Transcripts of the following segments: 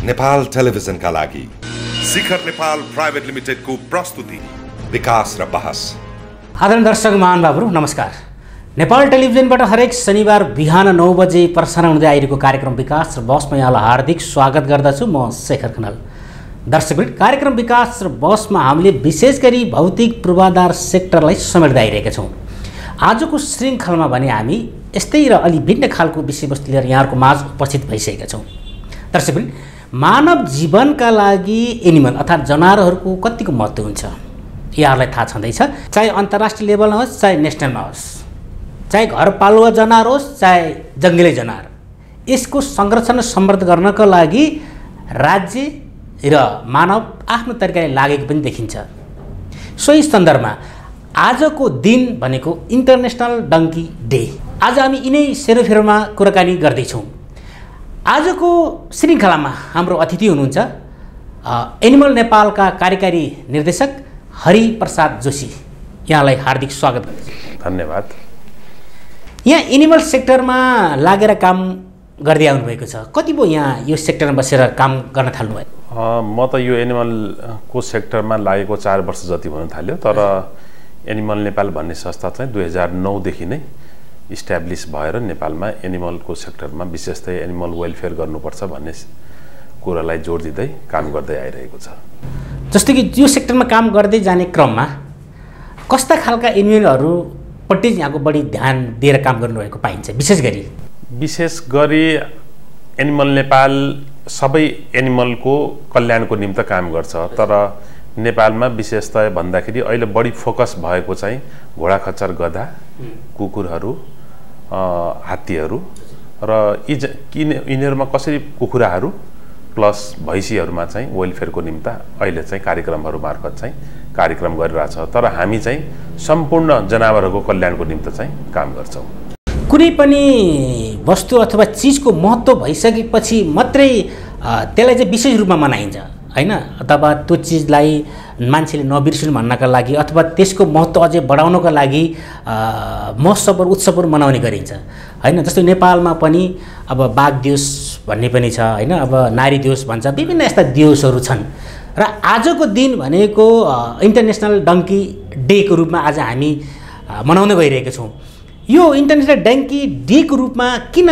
नेपाल टेलिभिजनका लागि शिखर नेपाल प्राइभेट लिमिटेडको प्रस्तुति विकास र बहस। आदरणीय दर्शक महानुभावहरू नमस्कार। नेपाल टेलिभिजनबाट हरेक शनिबार बिहान 9 बजे प्रसारण हुँदै आइरहेको कार्यक्रम विकास र बहसमा यहाँलाई हार्दिक स्वागत गर्दछु। म शेखर खनाल। दर्शकवृन्द, कार्यक्रम विकास र बहसमा हामीले विशेष गरी भौतिक पूर्वाधार सेक्टरलाई समेट्दै आइरहेका छौँ। आजको श्रृङ्खलामा भने हामी यस्तै र अलि भिन्न खालको विषयवस्तु लिएर यहाँहरूको माझ उपस्थित भइसकेका छौँ। दर्शकवृन्द, मानव जीवनका लागि एनिमल अर्थात् जनावरहरूको कतिको महत्त्व हुन्छ यहाँहरूलाई थाहा छँदैछ। चाहे अन्तर्राष्ट्रिय लेभलमा होस् चाहे नेसनलमा होस्, चाहे घरपालुवा जनावर होस् चाहे जङ्गली जनावर, यसको संरक्षण समृद्ध गर्नका लागि राज्य र मानव आफ्नो तरिकाले लागेको पनि देखिन्छ। सोही सन्दर्भमा आजको दिन भनेको इन्टरनेसनल डङ्की डे। आज हामी यिनै सेरोफेरोमा कुराकानी गर्दैछौँ। आजको श्रृङ्खलामा हाम्रो अतिथि हुनुहुन्छ एनिमल नेपालका कार्यकारी निर्देशक हरिप्रसाद जोशी। यहाँलाई हार्दिक स्वागत गर्छु। धन्यवाद। यहाँ एनिमल सेक्टरमा लागेर काम गर्दै आउनुभएको छ। कति भयो यहाँ यो सेक्टरमा बसेर काम गर्न थाल्नुभयो? म त यो एनिमलको सेक्टरमा लागेको 4 वर्ष जति हुन थाल्यो, तर एनिमल नेपाल भन्ने संस्था चाहिँ 2009 देखि नै इस्ट्याब्लिस भएर नेपालमा एनिमलको सेक्टरमा विशेषतः एनिमल वेलफेयर गर्नुपर्छ भन्ने कुरालाई जोड दिँदै काम गर्दै आइरहेको छ। जस्तो कि यो सेक्टरमा काम गर्दै जाने क्रममा कस्ता खालका एनिमलहरूपट्टि यहाँको बढी ध्यान दिएर काम गर्नुभएको पाइन्छ? विशेष गरी एनिमल नेपाल सबै एनिमलको कल्याणको निम्ति काम गर्छ, तर नेपालमा विशेषतः भन्दाखेरि अहिले बढी फोकस भएको चाहिँ घोडा खच्चर गधा, कुकुरहरू, हात्तीहरू र यिनीहरूमा कसरी कुखुराहरू प्लस भैँसीहरूमा चाहिँ वेलफेयरको निम्ति अहिले चाहिँ कार्यक्रमहरू मार्फत चाहिँ कार्यक्रम गरिरहेछ। तर हामी चाहिँ सम्पूर्ण जनावरहरूको कल्याणको निम्ति चाहिँ काम गर्छौँ। कुनै पनि वस्तु अथवा चिजको महत्त्व भइसकेपछि मात्रै त्यसलाई चाहिँ विशेष रूपमा मनाइन्छ, हैन? अथवा त्यो चिजलाई मान्छेले नबिर्सुन् भन्नका लागि अथवा त्यसको महत्त्व अझै बढाउनको लागि महोत्सवहरू उत्सवहरू मनाउने गरिन्छ, हैन? जस्तो नेपालमा पनि अब बाघ दिवस भन्ने पनि छ, हैन? अब नारी दिवस भन्छ, विभिन्न यस्ता दिवसहरू छन्। र आजको दिन भनेको इन्टरनेसनल डङ्की डेको रूपमा आज हामी मनाउन गइरहेका छौँ। यो इन्टरनेसनल डङ्की डेको रूपमा किन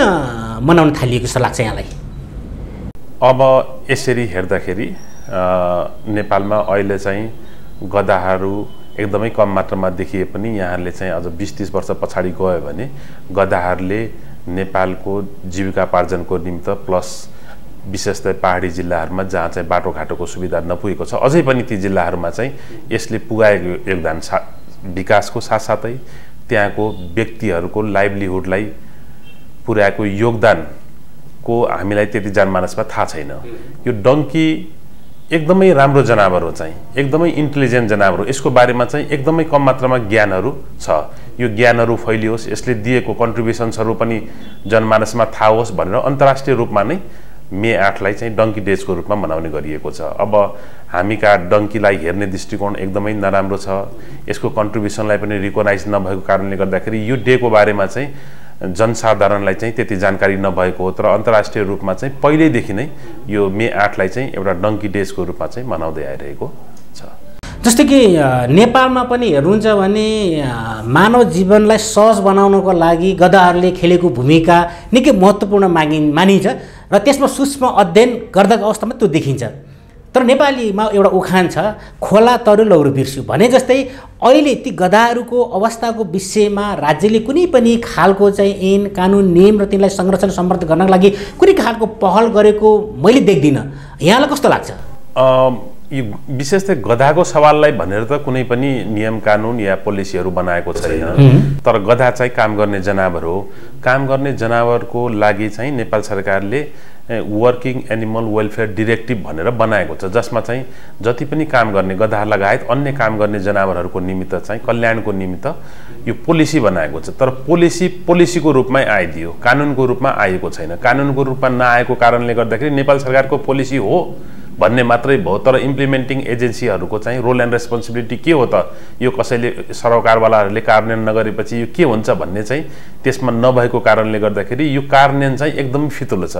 मनाउन थालिएको जस्तो लाग्छ यहाँलाई? अब यसरी हेर्दाखेरि नेपालमा अहिले चाहिँ गधाहरू एकदमै कम मात्रामा देखिए पनि यहाँले चाहिँ अझ 20-30 वर्ष पछाडि गयो भने गधाहरूले नेपालको जीविकापार्जनको निम्ति प्लस विशेषतः पहाडी जिल्लाहरूमा जहाँ चाहिँ बाटोघाटोको सुविधा नपुगेको छ, अझै पनि ती जिल्लाहरूमा चाहिँ यसले पुगाएको योगदान विकासको साथसाथै त्यहाँको व्यक्तिहरूको लाइभलीहुडलाई पुर्याएको योगदानको हामीलाई त्यति जनमानसमा थाहा छैन। यो डङ्की एकदमै राम्रो जनावर हो, चाहिँ एकदमै इन्टेलिजेन्ट जनावर हो। यसको बारेमा चाहिँ एकदमै कम मात्रामा ज्ञानहरू छ। यो ज्ञानहरू फैलियोस्, यसले दिएको कन्ट्रिब्युसन्सहरू पनि जनमानसमा थाहा होस् भनेर अन्तर्राष्ट्रिय रूपमा नै मे 8लाई चाहिँ डङ्की डेजको रूपमा मनाउने गरिएको छ। अब हामीका डङ्कीलाई हेर्ने दृष्टिकोण एकदमै नराम्रो छ। यसको कन्ट्रिब्युसनलाई पनि रिकगनाइज नभएको कारणले गर्दाखेरि यो डेको बारेमा चाहिँ जनसाधारणलाई चाहिँ त्यति जानकारी नभएको हो, तर अन्तर्राष्ट्रिय रूपमा चाहिँ पहिल्यैदेखि नै यो मे 8लाई चाहिँ एउटा डङ्की डेजको रूपमा चाहिँ मनाउँदै आइरहेको छ। जस्तो कि नेपालमा पनि हेर्नुहुन्छ भने मानव जीवनलाई सहज बनाउनको लागि गधाहरूले खेलेको भूमिका निकै महत्त्वपूर्ण मानिन्छ र त्यसमा सूक्ष्म अध्ययन गर्दाको अवस्थामा त्यो देखिन्छ। तर नेपालीमा एउटा उखान छ, खोला तरुल लौरो बिर्स्यो भने जस्तै अहिले ती गधाहरूको अवस्थाको विषयमा राज्यले कुनै पनि खालको चाहिँ ऐन कानुन नियम र तिनलाई संरक्षण समृद्ध गर्नको लागि कुनै खालको पहल गरेको मैले देख्दिनँ। यहाँलाई कस्तो लाग्छ? यो विशेषतः गधाको सवाललाई भनेर त कुनै पनि नियम कानुन या पोलिसीहरू बनाएको छैन, तर गधा चाहिँ काम गर्ने जनावर हो। काम गर्ने जनावरको लागि चाहिँ नेपाल सरकारले वर्किङ एनिमल वेलफेयर डिरेक्टिभ भनेर बनाएको छ, जसमा चाहिँ जति पनि काम गर्ने गधा लगायत अन्य काम गर्ने जनावरहरूको निमित्त चाहिँ कल्याणको निमित्त यो पोलिसी बनाएको छ। तर पोलिसीको रूपमै आइदियो, कानुनको रूपमा आएको छैन। कानुनको रूपमा नआएको कारणले गर्दाखेरि नेपाल सरकारको पोलिसी हो भन्ने मात्रै भयो, तर इम्प्लिमेन्टिङ एजेन्सीहरूको चाहिँ रोल एन्ड रेस्पोन्सिबिलिटी के हो त, यो कसैले सरकारवालाहरूले कार्यान्वयन नगरेपछि यो के हुन्छ भन्ने चाहिँ त्यसमा नभएको कारणले गर्दाखेरि यो कार्यान्वयन चाहिँ एकदमै फितुलो छ।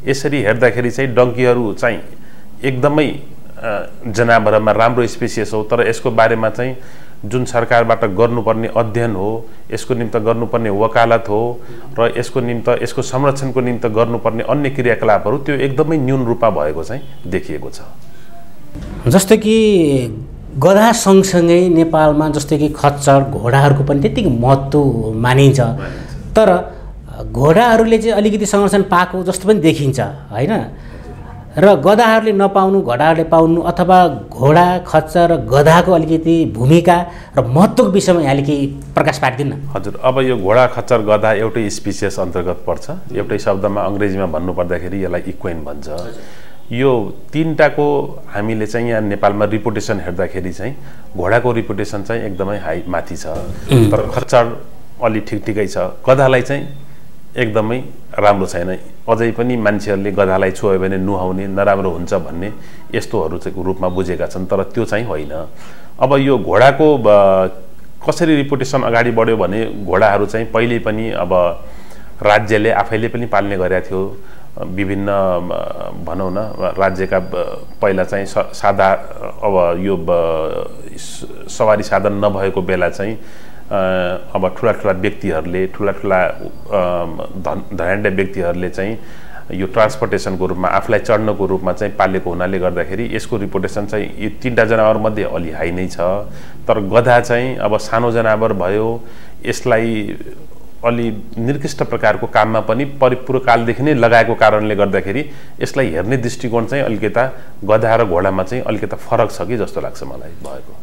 यसरी हेर्दाखेरि चाहिँ डङ्कीहरू चाहिँ एकदमै जनावरमा राम्रो स्पेसिस हो, तर यसको बारेमा चाहिँ जुन सरकारबाट गर्नुपर्ने अध्ययन हो, यसको निम्ति गर्नुपर्ने वकालत हो र यसको निम्ति यसको संरक्षणको निम्ति गर्नुपर्ने अन्य क्रियाकलापहरू त्यो एकदमै न्यून रूपमा भएको चाहिँ देखिएको छ। जस्तो कि गधा सँगसँगै नेपालमा जस्तो कि खच्चड घोडाहरूको पनि त्यतिकै महत्त्व मानिन्छ, तर घोडाहरूले चाहिँ अलिकति संरक्षण पाएको जस्तो पनि देखिन्छ होइन, र गधाहरूले नपाउनु घोडाहरूले पाउनु अथवा घोडा खच्चड र गधाको अलिकति भूमिका र महत्त्वको विषयमा यहाँले केही प्रकाश पारिदिनु। हजुर, अब यो घोडा खच्चड गधा एउटै स्पिसिस अन्तर्गत पर्छ। एउटै शब्दमा अङ्ग्रेजीमा भन्नुपर्दाखेरि यसलाई इक्वेन भन्छ। यो तीनटाको हामीले चाहिँ यहाँ नेपालमा रिपुटेसन हेर्दाखेरि चाहिँ घोडाको रिपुटेसन चाहिँ एकदमै हाई माथि छ, तर खच्चड अलि ठिकठिकै छ। गधालाई चाहिँ एकदमै राम्रो छैन, अझै पनि मान्छेहरूले गधालाई छोयो भने नुहाउने नराम्रो हुन्छ भन्ने यस्तोहरू चाहिँ रूपमा बुझेका छन्, तर त्यो चाहिँ होइन। अब यो घोडाको कसरी रिपुटेसन अगाडि बढ्यो भने घोडाहरू चाहिँ पहिले पनि अब राज्यले आफैले पनि पाल्ने गरेका थियो। विभिन्न भनौँ न राज्यका पहिला चाहिँ सादा अब यो सवारी साधन नभएको बेला चाहिँ अब ठुला ठुला व्यक्तिहरूले ठुला धनाढ्य व्यक्तिहरूले चाहिँ यो ट्रान्सपोर्टेसनको रूपमा आफूलाई चढ्नको रूपमा चाहिँ पालेको हुनाले गर्दाखेरि यसको रिपुटेसन चाहिँ यो तीनटा जनावरमध्ये अलि हाई नै छ। तर गधा चाहिँ अब सानो जनावर भयो, यसलाई अलि निर्दिष्ट प्रकारको काममा पनि परिपूर्ण कालदेखि नै लगाएको कारणले गर्दाखेरि यसलाई हेर्ने दृष्टिकोण चाहिँ अलिकता गधा र घोडामा चाहिँ अलिकता फरक छ कि जस्तो लाग्छ मलाई भएको।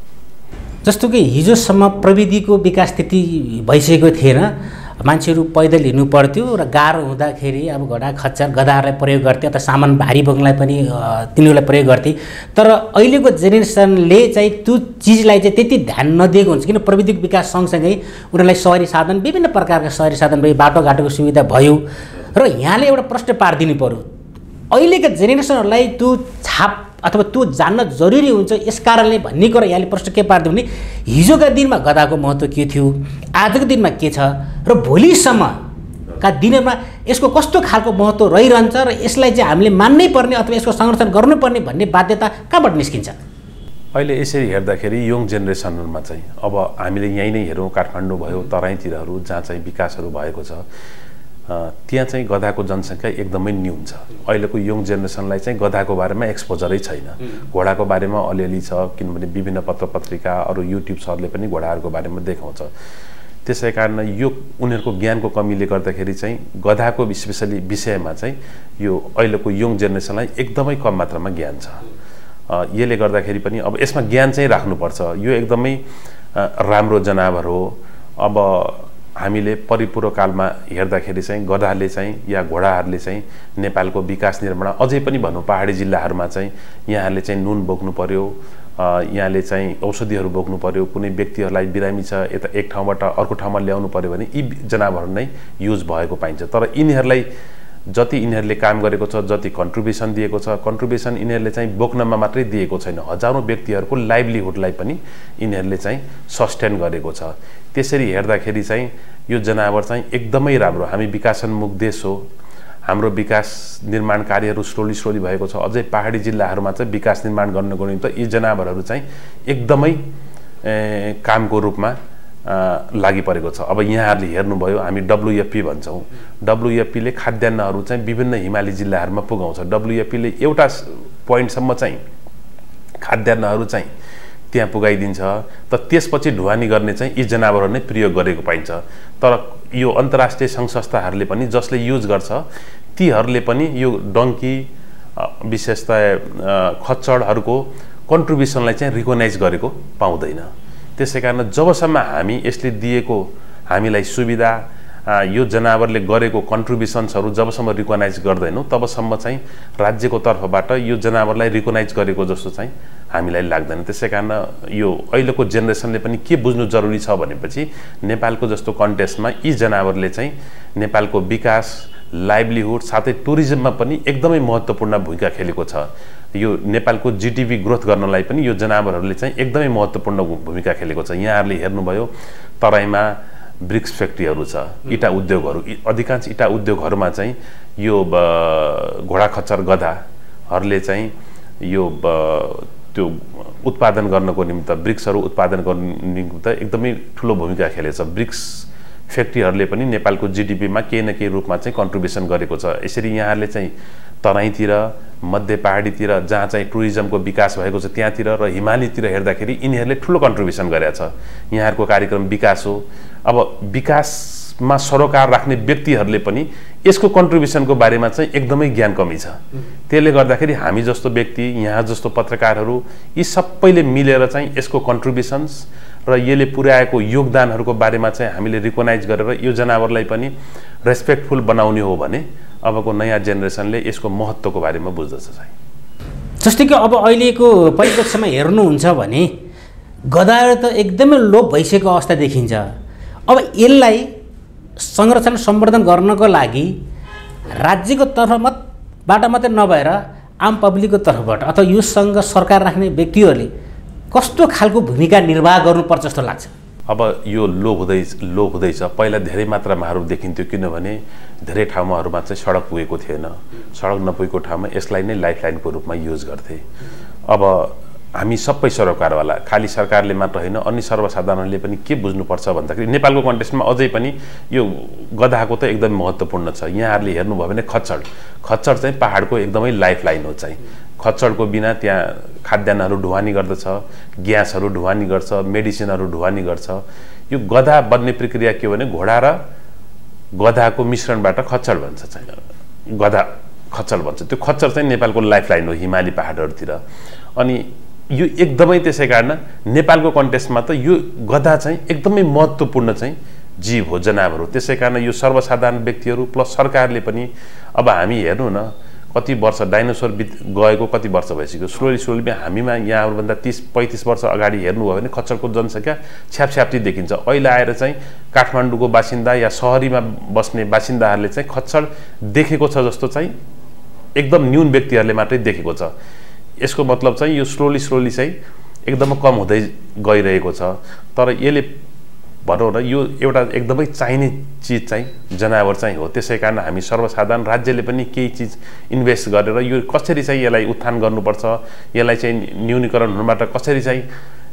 जस्तो कि हिजोसम्म प्रविधिको विकास त्यति भइसकेको थिएन, मान्छेहरू पैदल हिँड्नु पर्थ्यो र गाह्रो हुँदाखेरि अब घोडा खच्चड गधाहरूलाई प्रयोग गर्थे अथवा सामान भारी बोक्नलाई पनि तिनीहरूलाई प्रयोग गर्थे। तर अहिलेको जेनेरेसनले चाहिँ त्यो चिजलाई चाहिँ त्यति ध्यान नदिएको हुन्छ, किन प्रविधिको विकास सँगसँगै उनीहरूलाई सवारी साधन विभिन्न प्रकारका सवारी साधन भयो, बाटोघाटोको सुविधा भयो, र यहाँले एउटा प्रश्न पारिदिनु पर्यो अहिलेका जेनेरेसनहरूलाई त्यो छाप अथवा त्यो जान्न जरुरी हुन्छ यस कारणले भन्ने कुरा यहाँले प्रश्न के पारिदियो भने हिजोका दिनमा गधाको महत्त्व के थियो, आजको दिनमा के छ, र भोलिसम्मका दिनमा यसको कस्तो खालको महत्त्व रहिरहन्छ र यसलाई चाहिँ हामीले मान्नै पर्ने अथवा यसको संरक्षण गर्नुपर्ने भन्ने बाध्यता कहाँबाट निस्किन्छ? अहिले यसरी हेर्दाखेरि यङ जेनेरेसनहरूमा चाहिँ अब हामीले यहीँ नै हेरौँ, काठमाडौँ भयो, तराईतिरहरू जहाँ चाहिँ विकासहरू भएको छ त्यहाँ चाहिँ गधाको जनसङ्ख्या एकदमै न्यून छ। अहिलेको यङ जेनेरेसनलाई चाहिँ गधाको बारेमा एक्सपोजरै छैन, घोडाको बारेमा अलिअलि छ, किनभने विभिन्न पत्रपत्रिका अरू युट्युब्सहरूले पनि घोडाहरूको बारेमा देखाउँछ। त्यसै कारण यो उनीहरूको ज्ञानको कमीले गर्दाखेरि चाहिँ गधाको स्पेसली विषयमा चाहिँ यो अहिलेको यङ जेनेरेसनलाई एकदमै कम मात्रामा ज्ञान छ। यसले गर्दाखेरि पनि अब यसमा ज्ञान चाहिँ राख्नुपर्छ। यो एकदमै राम्रो जनावर हो। अब हामीले परिपूर्व कालमा हेर्दाखेरि चाहिँ गधाले चाहिँ या घोडाहरूले चाहिँ नेपालको विकास निर्माण अझै पनि भनौँ पहाडी जिल्लाहरूमा चाहिँ यहाँहरूले चाहिँ नुन बोक्नु पर्यो, यहाँले चाहिँ औषधिहरू बोक्नु पर्यो, कुनै व्यक्तिहरूलाई बिरामी छ यता एक ठाउँबाट अर्को ठाउँमा ल्याउनु पर्यो भने यी जनावरहरू नै युज भएको पाइन्छ। तर यिनीहरूलाई जति यिनीहरूले काम गरेको छ, जति कन्ट्रिब्युसन दिएको छ, कन्ट्रिब्युसन यिनीहरूले चाहिँ बोक्नमा मात्रै दिएको छैन, हजारौँ व्यक्तिहरूको लाइभलीहुडलाई पनि यिनीहरूले चाहिँ सस्टेन गरेको छ। त्यसरी हेर्दाखेरि चाहिँ यो जनावर चाहिँ एकदमै राम्रो। हामी विकासोन्मुख देश हो, हाम्रो विकास निर्माण कार्यहरू स्लोली भएको छ। अझै पहाडी जिल्लाहरूमा चाहिँ विकास निर्माण गर्नको निम्ति यी जनावरहरू चाहिँ एकदमै कामको रूपमा लागि परेको छ। अब यहाँहरूले हेर्नुभयो, हामी WFP भन्छौँ, WFPले खाद्यान्नहरू चाहिँ विभिन्न हिमाली जिल्लाहरूमा पुगाउँछ। WFPले एउटा पोइन्टसम्म चाहिँ खाद्यान्नहरू चाहिँ त्यहाँ पुगाइदिन्छ, त त्यसपछि ढुवानी गर्ने चाहिँ यी जनावरहरू नै प्रयोग गरेको पाइन्छ। तर यो अन्तर्राष्ट्रिय सङ्घ संस्थाहरूले पनि जसले युज गर्छ तीहरूले पनि यो डङ्की विशेषतः खच्चडहरूको कन्ट्रिब्युसनलाई चाहिँ रिकगनाइज गरेको पाउँदैन। त्यसै कारण जबसम्म हामी यसले दिएको हामीलाई सुविधा, यो जनावरले गरेको कन्ट्रिब्युसन्सहरू जबसम्म रिकगनाइज गर्दैनौँ तबसम्म चाहिँ राज्यको तर्फबाट यो जनावरलाई रिकगनाइज गरेको जस्तो चाहिँ हामीलाई लाग्दैन। त्यसै कारण यो अहिलेको जेनेरेसनले पनि के बुझ्नु जरुरी छ भनेपछि नेपालको जस्तो कन्टेक्स्टमा यी जनावरले चाहिँ नेपालको विकास लाइभलीहुड साथै टुरिज्ममा पनि एकदमै महत्त्वपूर्ण भूमिका खेलेको छ। यो नेपालको जीडीपी ग्रोथ गर्नलाई पनि यो जनावरहरूले चाहिँ एकदमै महत्त्वपूर्ण भूमिका खेलेको छ। यहाँहरूले हेर्नुभयो तराईमा ब्रिक्स फ्याक्ट्रीहरू छ, इटा उद्योगहरू, अधिकांश इटा उद्योगहरूमा चाहिँ यो घोडा खच्चर गधाहरूले चाहिँ यो त्यो उत्पादन गर्नको निमित्त ब्रिक्सहरू उत्पादन गर्ने निमित्त एकदमै ठुलो भूमिका खेलेको छ। ब्रिक्स फ्याक्ट्रीहरूले पनि नेपालको जीडीपीमा केही न केही रूपमा चाहिँ कन्ट्रिब्युसन गरेको छ। यसरी यहाँहरूले चाहिँ तराईतिर, मध्य पहाडीतिर जहाँ चाहिँ टुरिज्मको विकास भएको छ त्यहाँतिर र हिमालीतिर हेर्दाखेरि यिनीहरूले ठुलो कन्ट्रिब्युसन गरेको छ। यहाँहरूको कार्यक्रम विकास हो। अब विकासमा सरोकार राख्ने व्यक्तिहरूले पनि यसको कन्ट्रिब्युसनको बारेमा चाहिँ एकदमै ज्ञान कमी छ। त्यसले गर्दाखेरि हामी जस्तो व्यक्ति, यहाँ जस्तो पत्रकारहरू, यी सबैले मिलेर चाहिँ यसको कन्ट्रिब्युसन्स र यसले पुर्याएको योगदानहरूको बारेमा चाहिँ हामीले रिकगनाइज गरेर यो जनावरलाई पनि रेस्पेक्टफुल बनाउने हो भने अबको नयाँ जेनेरेसनले यसको महत्त्वको बारेमा बुझ्दछ चाहिँ। जस्तै कि अब अहिलेको परिप्रेक्ष्यमा हेर्नुहुन्छ भने गधाहरू त एकदमै लोप भइसकेको अवस्था देखिन्छ। अब यसलाई संरक्षण सम्वर्धन गर्नको लागि राज्यको तर्फबाट मात्रै नभएर आम पब्लिकको तर्फबाट अथवा योसँग सरकार राख्ने व्यक्तिहरूले कस्तो खालको भूमिका निर्वाह गर्नुपर्छ जस्तो लाग्छ? अब यो लोप हुँदैछ। पहिला धेरै मात्रामाहरू देखिन्थ्यो, किनभने धेरै ठाउँमाहरूमा चाहिँ सडक पुगेको थिएन। सडक नपुगेको ठाउँमा यसलाई नै लाइफलाइनको रूपमा युज गर्थे। अब हामी सबै सरोकारवाला, खालि सरकारले मात्र होइन, अन्य सर्वसाधारणले पनि के बुझ्नुपर्छ भन्दाखेरि नेपालको कन्टेक्स्टमा अझै पनि यो गधाको त एकदम महत्त्वपूर्ण छ। यहाँहरूले हेर्नुभयो भने खच्चड चाहिँ पहाडको एकदमै लाइफलाइन हो चाहिँ। खच्चडको बिना त्यहाँ खाद्यान्नहरू ढुवानी गर्दछ, ग्यासहरू ढुवानी गर्छ, मेडिसिनहरू ढुवानी गर्छ। यो गधा बन्ने प्रक्रिया के हो भने घोडा र गधाको मिश्रणबाट खच्चड बन्छ चाहिँ, गधा खच्चड बन्छ। त्यो खच्चड चाहिँ नेपालको लाइफलाइन हो हिमाली पहाडहरूतिर। अनि यो एकदमै त्यसै कारण नेपालको कन्टेक्स्टमा त यो गधा चाहिँ एकदमै महत्त्वपूर्ण चाहिँ जीव हो, जनावर हो। त्यसै कारण यो सर्वसाधारण व्यक्तिहरू प्लस सरकारले पनि अब हामी हेर्नु न कति वर्ष डाइनोसर गएको कति वर्ष भइसक्यो। स्लोली हामीमा यहाँहरूभन्दा 30-35 वर्ष अगाडि हेर्नुभयो भने खच्चडको जनसङ्ख्या छ्यापछ्याप्ती देखिन्छ। अहिले आएर चाहिँ काठमाडौँको बासिन्दा या सहरीमा बस्ने बासिन्दाहरूले चाहिँ खच्चड देखेको छ जस्तो चाहिँ एकदम न्यून व्यक्तिहरूले मात्रै देखेको छ। यसको मतलब चाहिँ यो स्लोली चाहिँ एकदमै कम हुँदै गइरहेको छ। तर यसले भनौँ न यो एउटा एकदमै चाहिने चिज चाहिँ जनावर चाहिँ हो। त्यसै कारण हामी सर्वसाधारण राज्यले पनि केही चिज इन्भेस्ट गरेर यो कसरी चाहिँ यसलाई उत्थान गर्नुपर्छ, यसलाई चाहिँ न्यूनीकरण हुनबाट कसरी चाहिँ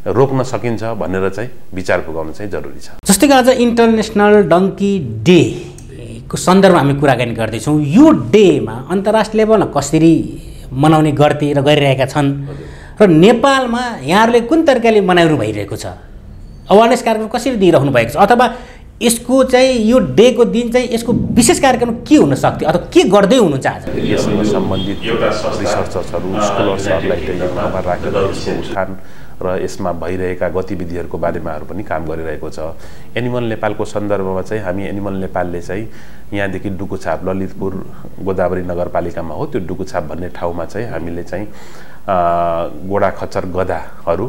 रोक्न सकिन्छ भनेर चाहिँ विचार पुगाउनु चाहिँ जरुरी छ। जस्तै कि आज इन्टरनेसनल डङ्की डेको सन्दर्भमा हामी कुराकानी गर्दैछौँ। यो डेमा अन्तर्राष्ट्रिय लेभलमा कसरी मनाउने गर्थे र गरिरहेका छन् र नेपालमा यहाँहरूले कुन तरिकाले मनाइरहनु भइरहेको छ, अवेरनेस कार्यक्रम कसरी दिइरहनु भएको छ, अथवा यसको चाहिँ यो डेको दिन चाहिँ यसको विशेष कार्यक्रम के हुन सक्थ्यो अथवा के गर्दै हुनुहुन्छ आज? यससँग सम्बन्धित रिसर्चर्सहरू, स्कलर्सहरूलाई चाहिँ राखेर यसको उत्थान र यसमा भइरहेका गतिविधिहरूको बारेमाहरू पनि काम गरिरहेको छ। एनिमल नेपालको सन्दर्भमा चाहिँ हामी एनिमल नेपालले चाहिँ यहाँदेखि डुकुछाप, ललितपुर गोदावरी नगरपालिकामा हो त्यो डुकुछाप भन्ने ठाउँमा चाहिँ हामीले चाहिँ गोडा खच्चर गधाहरू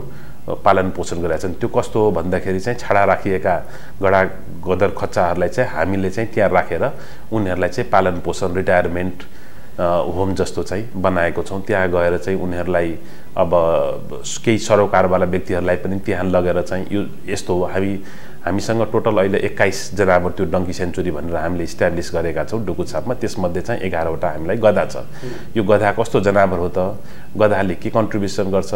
पालन पोषण गरेका छन्। त्यो कस्तो हो भन्दाखेरि चाहिँ छाडा राखिएका गदर खच्चाहरूलाई चाहिँ हामीले चाहिँ त्यहाँ राखेर उनीहरूलाई चाहिँ पालन पोषण रिटायरमेन्ट होम जस्तो चाहिँ बनाएको छौँ। त्यहाँ गएर चाहिँ उनीहरूलाई अब केही सरोकारवाला व्यक्तिहरूलाई पनि त्यहाँ लगेर चाहिँ यो यस्तो हो। हामीसँग टोटल अहिले 21 जनावर त्यो डङ्की सेन्चुरी भनेर हामीले इस्ट्याब्लिस गरेका छौँ डुकुछापमा। त्यसमध्ये चाहिँ 11वटा हामीलाई गधा छ। यो गधा कस्तो जनावर हो त, गधाले के कन्ट्रिब्युसन गर्छ,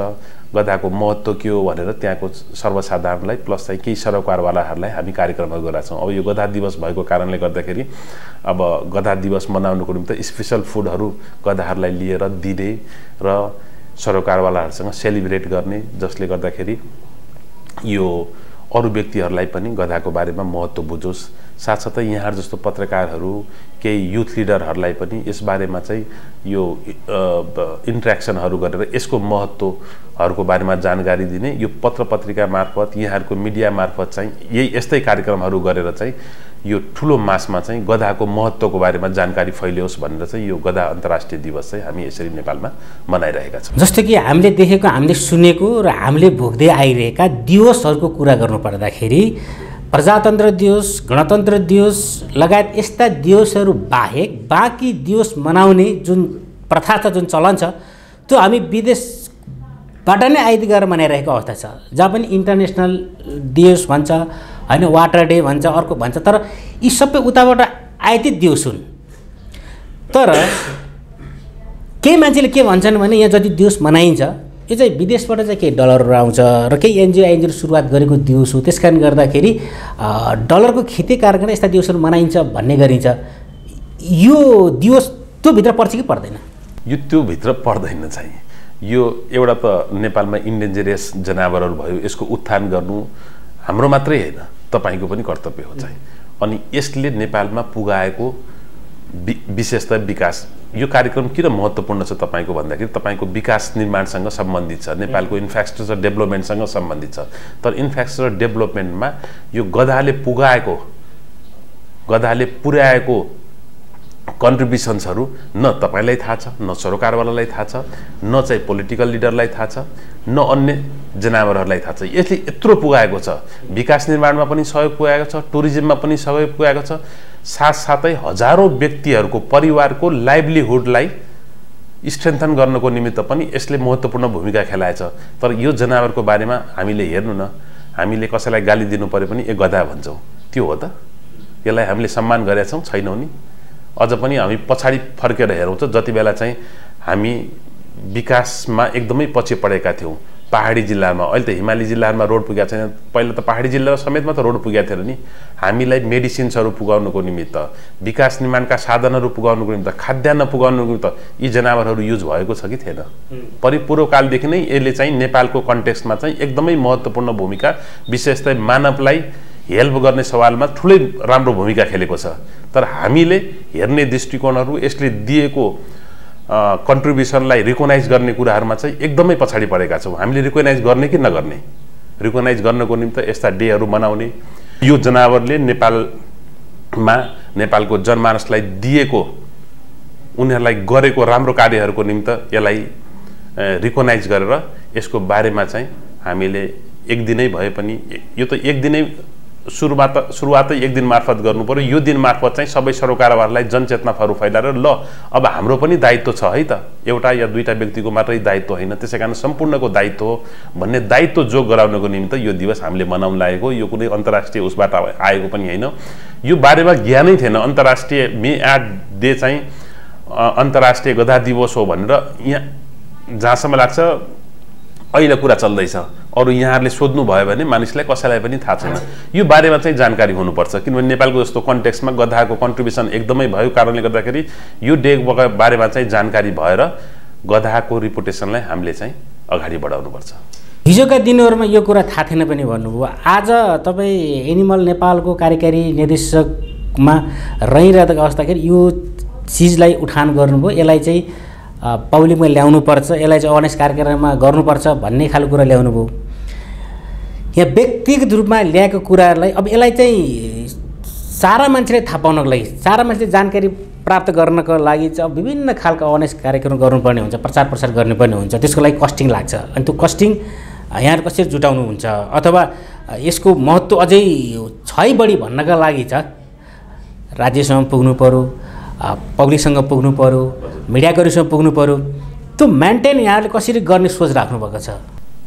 गधाको महत्त्व के हो भनेर त्यहाँको सर्वसाधारणलाई प्लस चाहिँ केही सरोकारवालाहरूलाई हामी कार्यक्रमहरू गरेका छौँ। अब यो गधा दिवस भएको कारणले गर्दाखेरि अब गधा दिवस मनाउनुको निम्ति स्पेसल फुडहरू गधाहरूलाई लिएर दिने र सरोकारवालाहरूसँग सेलिब्रेट गर्ने, जसले गर्दाखेरि यो अरू व्यक्तिहरूलाई पनि गधाको बारेमा महत्त्व बुझोस्। साथसाथै यहाँहरू जस्तो पत्रकारहरू, केही युथ लिडरहरूलाई पनि यसबारेमा चाहिँ यो इन्ट्र्याक्सनहरू गरेर यसको महत्त्वहरूको बारेमा जानकारी दिने, यो पत्र पत्रिका मार्फत यहाँहरूको मिडिया मार्फत चाहिँ यस्तै कार्यक्रमहरू गरेर चाहिँ यो ठुलो मासमा चाहिँ गधाको महत्त्वको बारेमा जानकारी फैलियोस् भनेर चाहिँ यो गधा अन्तर्राष्ट्रिय दिवस चाहिँ हामी यसरी नेपालमा मनाइरहेका छौँ। जस्तो कि हामीले देखेको, हामीले सुनेको र हामीले भोग्दै आइरहेका दिवसहरूको कुरा गर्नुपर्दाखेरि प्रजातन्त्र दिवस, गणतन्त्र दिवस लगायत यस्ता दिवसहरू बाहेक बाँकी दिवस मनाउने जुन प्रथा छ, जुन चलन छ, त्यो हामी विदेशबाट नै आइदि गरेर मनाइरहेको अवस्था छ। जहाँ पनि इन्टरनेसनल दिवस भन्छ होइन, वाटर डे भन्छ, अर्को भन्छ, तर यी सबै उताबाट आयातित दिवस हुन्। तर केही मान्छेले के भन्छन् भने यहाँ जति दिवस मनाइन्छ यो चाहिँ विदेशबाट चाहिँ केही डलरहरू आउँछ र केही एनजिओ सुरुवात गरेको दिवस हो, त्यस कारण गर्दाखेरि डलरको खेती कारण यस्ता दिवसहरू मनाइन्छ भन्ने गरिन्छ। यो दिवस त्योभित्र पर्छ कि पर्दैन? यो त्योभित्र पर्दैन चाहिँ। यो एउटा त नेपालमा इन्डेन्जरियस जनावरहरू भयो, यसको उत्थान गर्नु हाम्रो मात्रै होइन, तपाईँको पनि कर्तव्य हो चाहिँ। अनि यसले नेपालमा पुगाएको विशेषतः विकास, यो कार्यक्रम किन महत्त्वपूर्ण छ तपाईँको भन्दाखेरि तपाईँको विकास निर्माणसँग सम्बन्धित छ, नेपालको इन्फ्रास्ट्रक्चर डेभलपमेन्टसँग सम्बन्धित छ। तर इन्फ्रास्ट्रक्चर डेभलपमेन्टमा यो गधाले पुर्याएको कन्ट्रिब्युसन्सहरू न तपाईँलाई थाहा छ, न सरकारवालालाई थाहा छ, न चाहिँ पोलिटिकल लिडरलाई थाहा छ, न अन्य जनावरहरूलाई थाहा छ। यसले यत्रो पुगाएको छ, विकास निर्माणमा पनि सहयोग पुगाएको छ, टुरिज्ममा पनि सहयोग पुगाएको छ, साथसाथै हजारौँ व्यक्तिहरूको परिवारको लाइभलीहुडलाई स्ट्रेन्थन गर्नको निमित्त पनि यसले महत्त्वपूर्ण भूमिका खेलाएछ। तर यो जनावरको बारेमा हामीले हेर्नु न, हामीले कसैलाई गाली दिनु पऱ्यो पनि एक गधा भन्छौँ, त्यो हो त? यसलाई हामीले सम्मान गरेका छौँ? छैनौँ नि। अझ पनि हामी पछाडि फर्केर हेरौँ त, जति बेला चाहिँ हामी विकासमा एकदमै पछि पढेका थियौँ पहाडी जिल्लामा, अहिले त हिमाली जिल्लाहरूमा रोड पुगेको छैन, पहिला त पहाडी जिल्ला समेतमा त रोड पुगेको थियो नि। हामीलाई मेडिसिन्सहरू पुगाउनुको निमित्त, विकास निर्माणका साधनहरू पुगाउनुको निमित्त, खाद्यान्न पुगाउनुको निमित्त यी जनावरहरू युज भएको छ कि थिएन? पूर्वकालदेखि नै यसले चाहिँ नेपालको कन्टेक्स्टमा चाहिँ एकदमै महत्त्वपूर्ण भूमिका, विशेषतः मानवलाई हेल्प गर्ने सवालमा ठुलै राम्रो भूमिका खेलेको छ। तर हामीले हेर्ने दृष्टिकोणहरू, यसले दिएको कन्ट्रिब्युसनलाई रिकगनाइज गर्ने कुराहरूमा चाहिँ एकदमै पछाडि परेका छौँ। हामीले रिकगनाइज गर्ने कि नगर्ने? रिकगनाइज गर्नको निम्ति यस्ता डेहरू मनाउने, यो जनावरले नेपालमा नेपालको जनमानसलाई दिएको, उनीहरूलाई गरेको राम्रो कार्यहरूको निम्ति यसलाई रिकगनाइज गरेर यसको बारेमा चाहिँ हामीले एक दिनै भए पनि, यो त एक दिनै सुरुवातै एक दिन मार्फत गर्नु पर्यो। यो दिन मार्फत चाहिँ सबै सरकारवालालाई जनचेतनाहरू फैलाएर ल अब हाम्रो पनि दायित्व छ है त, एउटा या दुईटा व्यक्तिको मात्रै दायित्व होइन, त्यसै कारण सम्पूर्णको दायित्व हो भन्ने दायित्व जोग गराउनको निमित्त यो दिवस हामीले मनाउन लागेको। यो कुनै अन्तर्राष्ट्रिय उसबाट आएको पनि होइन, यो बारेमा ज्ञानै थिएन। अन्तर्राष्ट्रिय मे 8 डे चाहिँ अन्तर्राष्ट्रिय गधा दिवस हो भनेर यहाँ जहाँसम्म लाग्छ अहिले कुरा चल्दैछ। अरू यहाँहरूले सोध्नु भयो भने मानिसलाई कसैलाई पनि थाहा छैन। यो बारेमा चाहिँ जानकारी हुनुपर्छ, किनभने नेपालको जस्तो कन्टेक्स्टमा गधाको कन्ट्रिब्युसन एकदमै भएको कारणले गर्दाखेरि यो डे बारेमा चाहिँ जानकारी भएर गधाको रिपुटेसनलाई हामीले चाहिँ अगाडि बढाउनुपर्छ। हिजोका दिनहरूमा यो कुरा थाहा थिएन पनि भन्नुभयो। आज तपाईँ एनिमल नेपालको कार्यकारी निर्देशकमा रहिरहेको अवस्थाखेरि यो चिजलाई उठान गर्नुभयो, यसलाई चाहिँ पब्लिकमा ल्याउनुपर्छ, यसलाई चाहिँ अवेरनेस कार्यक्रममा गर्नुपर्छ भन्ने खालको कुरा ल्याउनुभयो। यहाँ व्यक्तिगत रूपमा ल्याएको कुराहरूलाई अब यसलाई चाहिँ सारा मान्छेले थाहा पाउनको लागि, सारा मान्छेले जानकारी प्राप्त गर्नको लागि चाहिँ विभिन्न खालको अवेरनेस कार्यक्रम गर्नुपर्ने हुन्छ, प्रचार प्रसार गर्नुपर्ने हुन्छ। त्यसको लागि कस्टिङ लाग्छ। अनि त्यो कस्टिङ यहाँ कसरी जुटाउनुहुन्छ, अथवा यसको महत्त्व अझै छै बढी भन्नका लागि छ राज्यसम्म पुग्नु पऱ्यो, पब्लिकसँग पुग्नु पऱ्यो, मिडियाकर्मीसँग पुग्नु पऱ्यो। त्यो मेन्टेन यहाँले कसरी गर्ने सोच राख्नुभएको छ?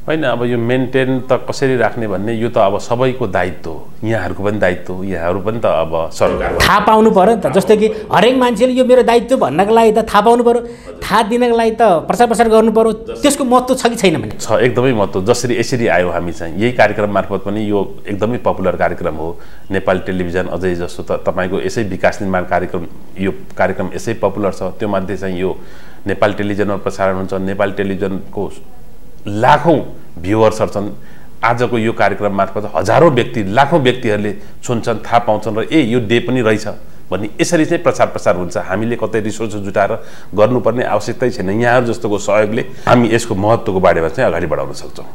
होइन, अब यो मेन्टेन त कसरी राख्ने भन्ने यो त अब सबैको दायित्व हो, यहाँहरूको पनि दायित्व हो, यहाँहरू पनि त अब सरकार थाहा पाउनु पऱ्यो नि त। जस्तै कि हरेक मान्छेले यो मेरो दायित्व भन्नको लागि त थाहा पाउनु पऱ्यो, थाहा दिनको लागि त प्रचार प्रसार गर्नु पऱ्यो। त्यसको महत्त्व छ कि छैन भने? छ, एकदमै महत्त्व। जसरी यसरी आयो हामी चाहिँ यही कार्यक्रम मार्फत पनि, यो एकदमै पपुलर कार्यक्रम हो। नेपाली टेलिभिजन अझै जस्तो त तपाईँको यसै विकास निर्माण कार्यक्रम, यो कार्यक्रम यसै पपुलर छ। त्यो मध्ये चाहिँ यो नेपाली टेलिभिजनमा प्रसारण हुन्छ। नेपाली टेलिभिजनको लाखौँ भ्युवर्सहरू छन्। आजको यो कार्यक्रम मार्फत हजारौँ व्यक्ति, लाखौँ व्यक्तिहरूले सुन्छन्, थाहा पाउँछन् र यो डे पनि रहेछ भन्ने यसरी चाहिँ प्रचार प्रसार हुन्छ। हामीले कतै रिसोर्स जुटाएर गर्नुपर्ने आवश्यकतै छैन। यहाँहरू जस्तोको सहयोगले हामी यसको महत्त्वको बारेमा चाहिँ अगाडि बढाउन सक्छौँ।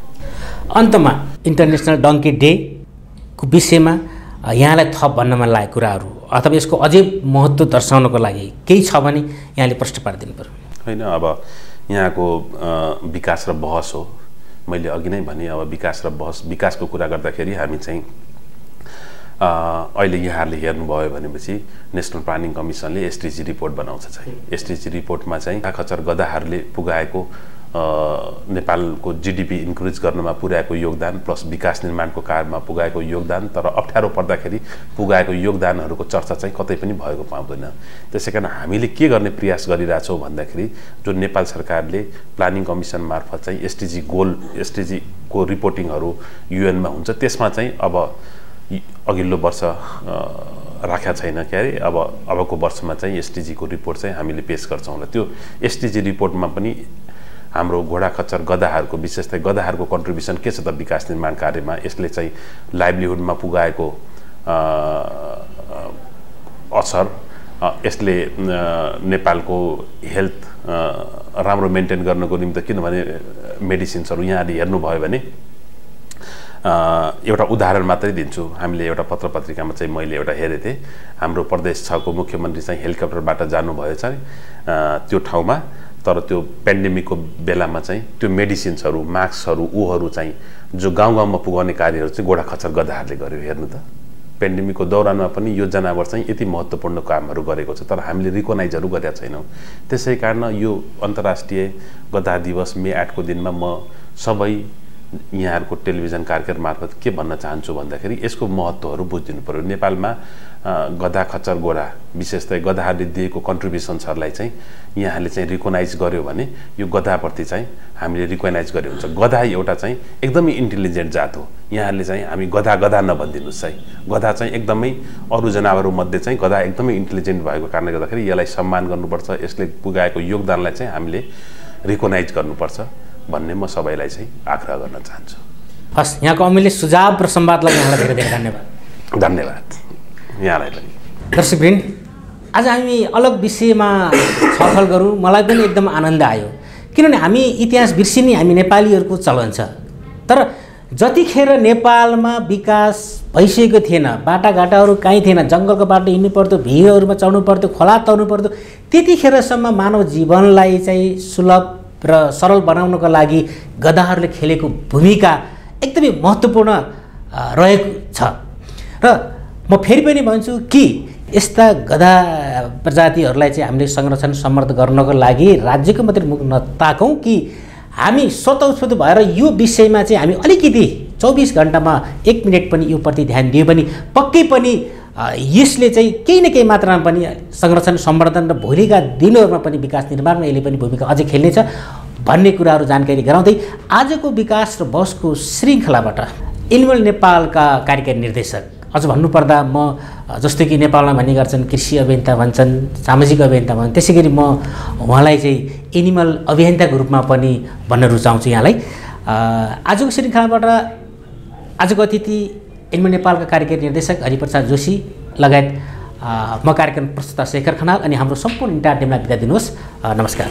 अन्तमा इन्टरनेसनल डङ्की डेको विषयमा यहाँलाई थप भन्न मन लागेको कुराहरू अथवा यसको अझै महत्त्व दर्शाउनको लागि केही छ भने यहाँले प्रश्न पारिदिनु पर्यो। होइन, अब यहाँको विकास र बहस हो। मैले अघि नै भने अब विकास र बहस, विकासको कुरा गर्दाखेरि हामी चाहिँ अहिले यहाँहरूले हेर्नुभयो भनेपछि नेसनल प्लानिङ कमिसनले एसटिजी रिपोर्ट बनाउँछ चाहिँ एसटिजी रिपोर्टमा चाहिँ खचर गधाहरूले पुगाएको नेपालको जीडीपी इन्क्रिज गर्नमा पुर्याएको योगदान प्लस विकास निर्माणको कार्यमा पुगाएको योगदान तर अप्ठ्यारो पर्दाखेरि पुगाएको योगदानहरूको चर्चा चाहिँ कतै पनि भएको पाउँदैन। त्यसैकारण हामीले के गर्ने प्रयास गरिरहेछौँ भन्दाखेरि जो नेपाल सरकारले प्लानिङ कमिसन मार्फत चाहिँ एसटिजीको रिपोर्टिङहरू युएनमा हुन्छ त्यसमा चाहिँ अब अघिल्लो वर्ष राखेको छैन के अरे अबको वर्षमा चाहिँ एसटिजीको रिपोर्ट चाहिँ हामीले पेश गर्छौँ होला। त्यो एसटिजी रिपोर्टमा पनि हाम्रो घोडा खच्चर गधाहरूको विशेषतः गधाहरूको कन्ट्रिब्युसन के छ त विकास निर्माण कार्यमा यसले चाहिँ लाइभलीहुडमा पुगाएको असर यसले नेपालको हेल्थ राम्रो मेन्टेन गर्नको निम्ति किनभने मेडिसिन्सहरू यहाँले हेर्नुभयो भने एउटा उदाहरण मात्रै दिन्छु। हामीले एउटा पत्र पत्रिकामा चाहिँ मैले एउटा हेरेको थिएँ हाम्रो प्रदेश 6 को मुख्यमन्त्री चाहिँ हेलिकप्टरबाट जानुभयो चाहिँ त्यो ठाउँमा तर त्यो पेन्डेमिकको बेलामा चाहिँ त्यो मेडिसिन्सहरू मास्कहरू ऊहरू चाहिँ जो गाउँ गाउँमा पुगाउने कार्यहरू चाहिँ घोडा खच्चर गधाहरूले गर्यो। हेर्नु त पेन्डेमिकको दौरानमा पनि यो जनावर चाहिँ यति महत्त्वपूर्ण कामहरू गरेको छ तर हामीले रिकगनाइजहरू गरेका छैनौँ। त्यसै कारण यो अन्तर्राष्ट्रिय गधा दिवस मे 8 को दिनमा म सबै यहाँहरूको टेलिभिजन कार्यक्रम मार्फत के भन्न चाहन्छु भन्दाखेरि यसको महत्त्वहरू बुझिदिनु पर्यो। नेपालमा गधा खच्चर घोडा विशेषतः गधाहरूले दिएको कन्ट्रिब्युसन्सहरूलाई चाहिँ यहाँले चाहिँ रिकगनाइज गर्यो भने यो गधाप्रति चाहिँ हामीले रिकगनाइज गरे हुन्छ। गधा एउटा चाहिँ एकदमै इन्टेलिजेन्ट जात हो। यहाँले चाहिँ हामी गधा नभनिदिनुहोस् है। गधा चाहिँ एकदमै अरू जनावरमध्ये चाहिँ गधा एकदमै इन्टेलिजेन्ट भएको कारणले गर्दाखेरि यसलाई सम्मान गर्नुपर्छ। यसले पुगाएको योगदानलाई चाहिँ हामीले रिकगनाइज गर्नुपर्छ भन्ने म सबैलाई चाहिँ आग्रह गर्न चाहन्छु। हस्, यहाँको अमूल्य सुझाव र संवादलाई यहाँलाई धेरै धेरै धन्यवाद। धन्यवाद यहाँलाई पनि। दर्शकवृन्द, आज हामी अलग विषयमा छलफल गरौँ। मलाई पनि एकदम आनन्द आयो किनभने हामी इतिहास बिर्सिने हामी नेपालीहरूको चलन छ। तर जतिखेर नेपालमा विकास भइसकेको थिएन, बाटाघाटाहरू कहीँ थिएन, जङ्गलको बाटो हिँड्नु पर्थ्यो, भिरहरूमा चढ्नु पर्थ्यो, खोला तर्नु पर्थ्यो, त्यतिखेरसम्म मानव जीवनलाई चाहिँ सुलभ र सरल बनाउनको लागि गधाहरूले खेलेको भूमिका एकदमै महत्त्वपूर्ण रहेको छ। र म फेरि पनि भन्छु कि यस्ता गधा प्रजातिहरूलाई चाहिँ हामीले संरक्षण समर्थन गर्नको लागि राज्यको मात्रै मुख नताकौँ कि हामी स्वतःस्फूर्त भएर यो विषयमा चाहिँ हामी अलिकति 24 घण्टामा 1 मिनट पनि यो प्रति ध्यान दियो भने पक्कै पनि यसले चाहिँ केही न केही मात्रामा पनि संरक्षण सम्वर्धन र भोलिका दिनहरूमा पनि विकास निर्माणमा यसले पनि भूमिका अझै खेल्नेछ भन्ने कुराहरू जानकारी गराउँदै आजको विकास र बहसको श्रृङ्खलाबाट एनिमल नेपालका कार्यकारी निर्देशक, अझ भन्नुपर्दा म जस्तो कि नेपालमा भन्ने गर्छन् कृषि अभियन्ता भन्छन्, सामाजिक अभियन्ता भन्छन्, त्यसै गरी म उहाँलाई चाहिँ एनिमल अभियन्ताको रूपमा पनि भन्न रुचाउँछु यहाँलाई। आजको श्रृङ्खलाबाट आजको अतिथि एनिमल नेपालका कार्यकारी निर्देशक हरिप्रसाद जोशी लगायत म कार्यक्रम प्रस्तुता शेखर खनाल अनि हाम्रो सम्पूर्ण इन्टायर टिमलाई बिदा दिनुहोस्। नमस्कार।